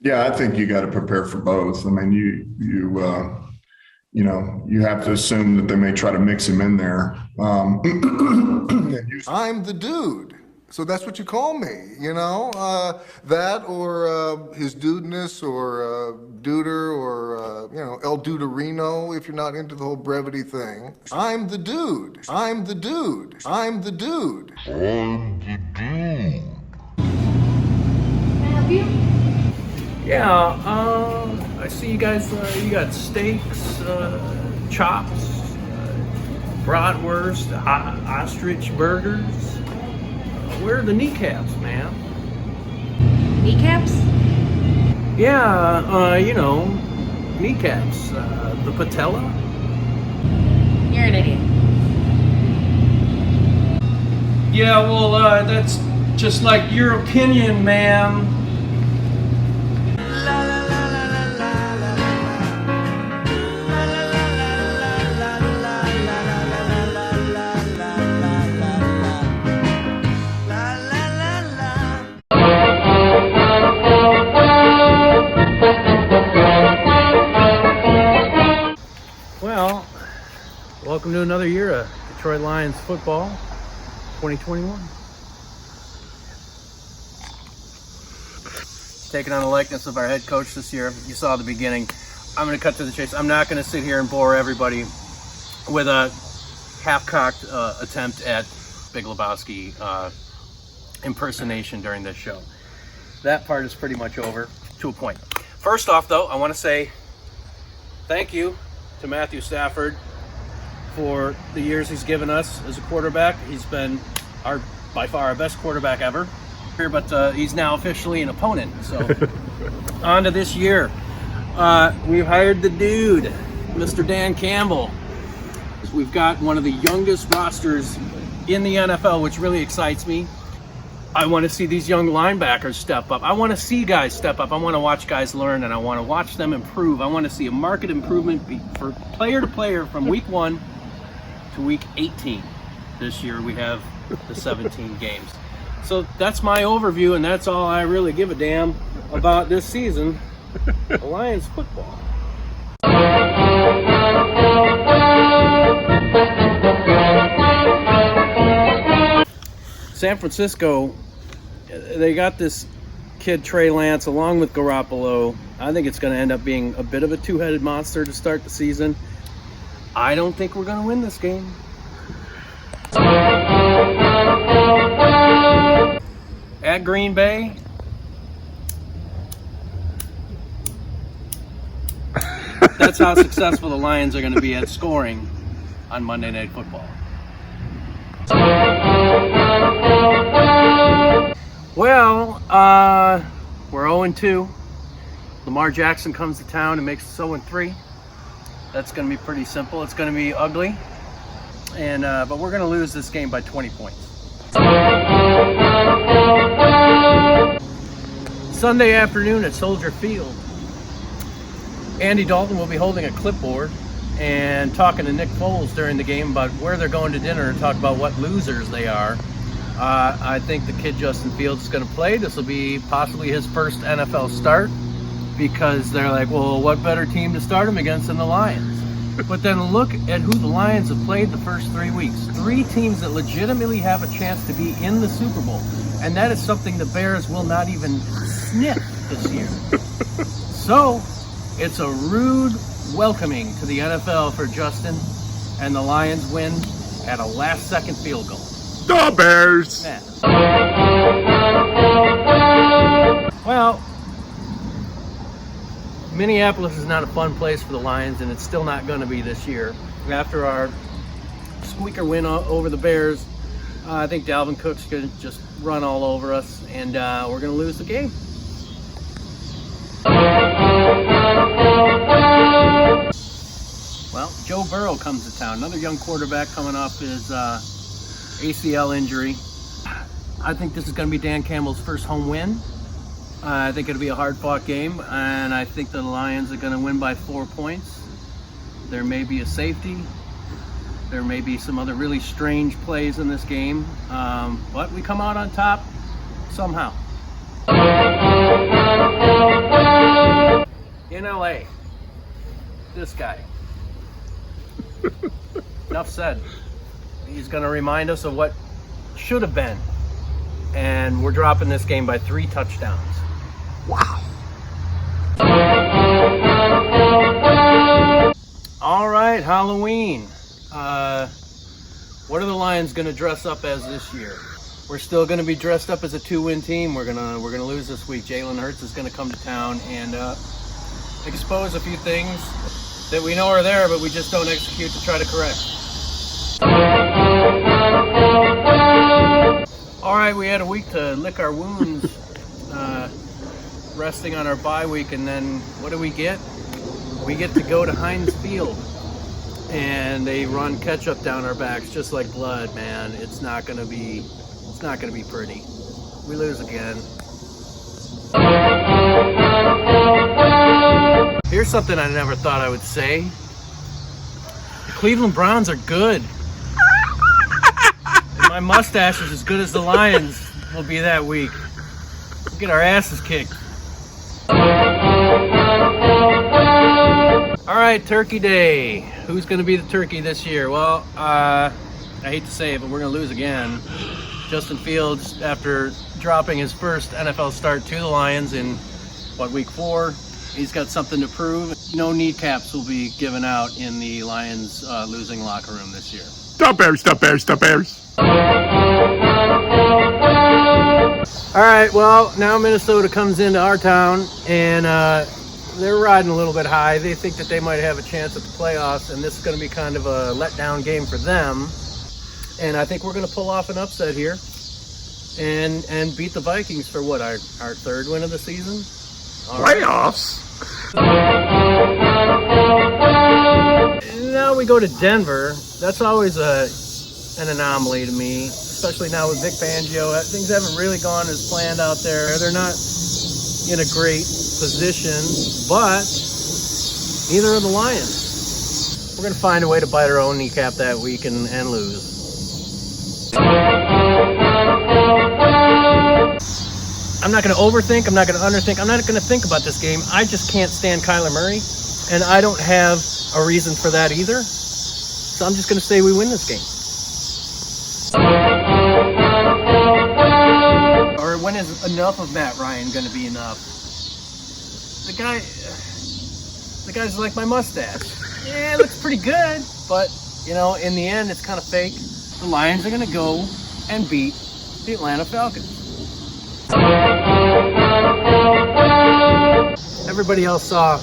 Yeah, I think you got to prepare for both. I mean, you have to assume that they may try to mix him in there. I'm the dude. So that's what you call me, that or his dudeness or duder or, El Duderino if you're not into the whole brevity thing. I'm the dude. I'm the dude. I'm the dude. I'm the dude. Can I help you? Yeah, I see you guys, you got steaks, chops, bratwurst, ostrich burgers. Where are the kneecaps, ma'am? Kneecaps? Yeah, kneecaps. The patella? You're an idiot. Yeah, well, that's just like your opinion, ma'am. Well, welcome to another year of Detroit Lions football, 2021. Taking on the likeness of our head coach this year. You saw the beginning. I'm going to cut to the chase. I'm not going to sit here and bore everybody with a half-cocked attempt at Big Lebowski impersonation during this show. That part is pretty much over to a point. First off, though, I want to say thank you to Matthew Stafford for the years he's given us as a quarterback. He's been by far our best quarterback ever. But he's now officially an opponent. So on to this year. We've hired the dude, Mr. Dan Campbell. We've got one of the youngest rosters in the NFL, which really excites me. I want to see these young linebackers step up. I want to see guys step up. I want to watch guys learn, and I want to watch them improve. I want to see a market improvement for player to player from week 1 to week 18. This year we have the 17 games. So that's my overview, and that's all I really give a damn about this season of Lions football. San Francisco, they got this kid Trey Lance along with Garoppolo. I think it's going to end up being a bit of a two-headed monster to start the season. I don't think we're going to win this game. At Green Bay, that's how successful the Lions are going to be at scoring on Monday Night Football. Well, we're 0-2. Lamar Jackson comes to town and makes us 0-3. That's going to be pretty simple. It's going to be ugly, and but we're going to lose this game by 20 points. Sunday afternoon at Soldier Field, Andy Dalton will be holding a clipboard and talking to Nick Foles during the game about where they're going to dinner and talk about what losers they are. I think the kid Justin Fields is going to play. This will be possibly his first NFL start because they're like, well, what better team to start him against than the Lions? But then look at who the Lions have played the first 3 weeks. 3 teams that legitimately have a chance to be in the Super Bowl. And that is something the Bears will not even sniff this year. So it's a rude welcoming to the NFL for Justin, and the Lions win at a last-second field goal. The Bears! Man. Well, Minneapolis is not a fun place for the Lions, and it's still not going to be this year. After our squeaker win over the Bears, I think Dalvin Cook's going to just run all over us, and we're going to lose the game. Well, Joe Burrow comes to town. Another young quarterback coming off his ACL injury. I think this is going to be Dan Campbell's first home win. I think it'll be a hard-fought game, and I think the Lions are going to win by 4 points. There may be a safety. There may be some other really strange plays in this game, but we come out on top somehow. in LA. This guy. Enough said. He's going to remind us of what should have been. And we're dropping this game by 3 touchdowns. Wow. All right, Halloween. What are the Lions going to dress up as this year? We're still going to be dressed up as a 2-win team. We're gonna lose this week. Jalen Hurts is going to come to town and expose a few things that we know are there, but we just don't execute to try to correct. All right, we had a week to lick our wounds, resting on our bye week, and then what do we get? We get to go to Heinz Field, and they run ketchup down our backs just like blood, man. It's not gonna be pretty. We lose again. Here's something I never thought I would say. The Cleveland Browns are good. And my mustache is as good as the Lions will be that week. We'll get our asses kicked. All right, Turkey Day. Who's going to be the turkey this year? Well, I hate to say it, but we're going to lose again. Justin Fields, after dropping his first NFL start to the Lions in, week 4, he's got something to prove. No kneecaps will be given out in the Lions losing locker room this year. Stop Bears, stop Bears, stop Bears. All right, well, now Minnesota comes into our town, and they're riding a little bit high. They think that they might have a chance at the playoffs, and this is going to be kind of a letdown game for them. And I think we're going to pull off an upset here and beat the Vikings for what, our 3rd win of the season? All right. Playoffs? And now we go to Denver. That's always an anomaly to me, especially now with Vic Fangio. Things haven't really gone as planned out there. They're not in a great position, but neither are the Lions. We're going to find a way to bite our own kneecap that week and lose. I'm not going to overthink. I'm not going to underthink. I'm not going to think about this game. I just can't stand Kyler Murray, and I don't have a reason for that either. So I'm just going to say we win this game. Or when is enough of Matt Ryan going to be enough? The guy's like my mustache. Yeah, it looks pretty good, but in the end, it's kind of fake. The Lions are going to go and beat the Atlanta Falcons. Everybody else saw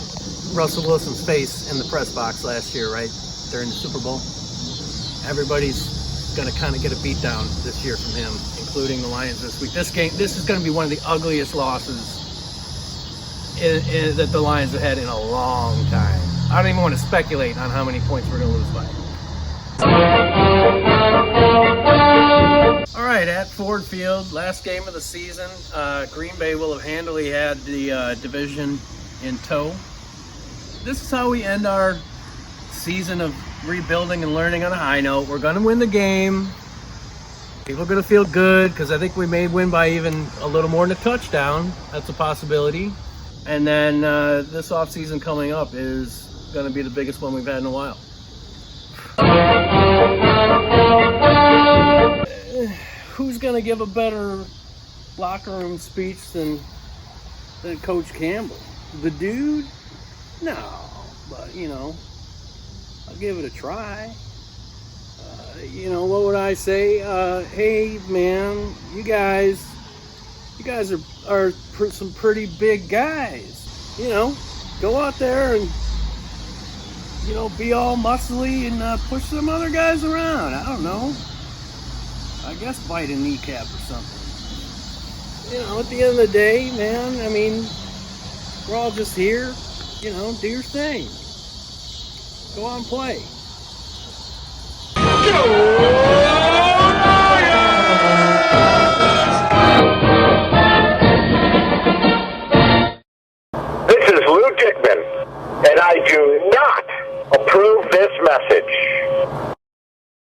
Russell Wilson's face in the press box last year, right? During the Super Bowl. Everybody's going to kind of get a beat down this year from him, including the Lions this week. This is going to be one of the ugliest losses that the Lions have had in a long time. I don't even want to speculate on how many points we're going to lose by. All right, at Ford Field, last game of the season. Green Bay will have handily had the division in tow. This is how we end our season of rebuilding and learning on a high note. We're going to win the game. People are going to feel good because I think we may win by even a little more than a touchdown. That's a possibility. And then this offseason coming up is going to be the biggest one we've had in a while. Who's going to give a better locker room speech than Coach Campbell? The dude? No, but I'll give it a try. What would I say? Hey man, you guys are some pretty big guys. Go out there and be all muscly and push some other guys around. I don't know. I guess bite a kneecap or something. At the end of the day, man, I mean, we're all just here, do your thing. Go out and play. Go!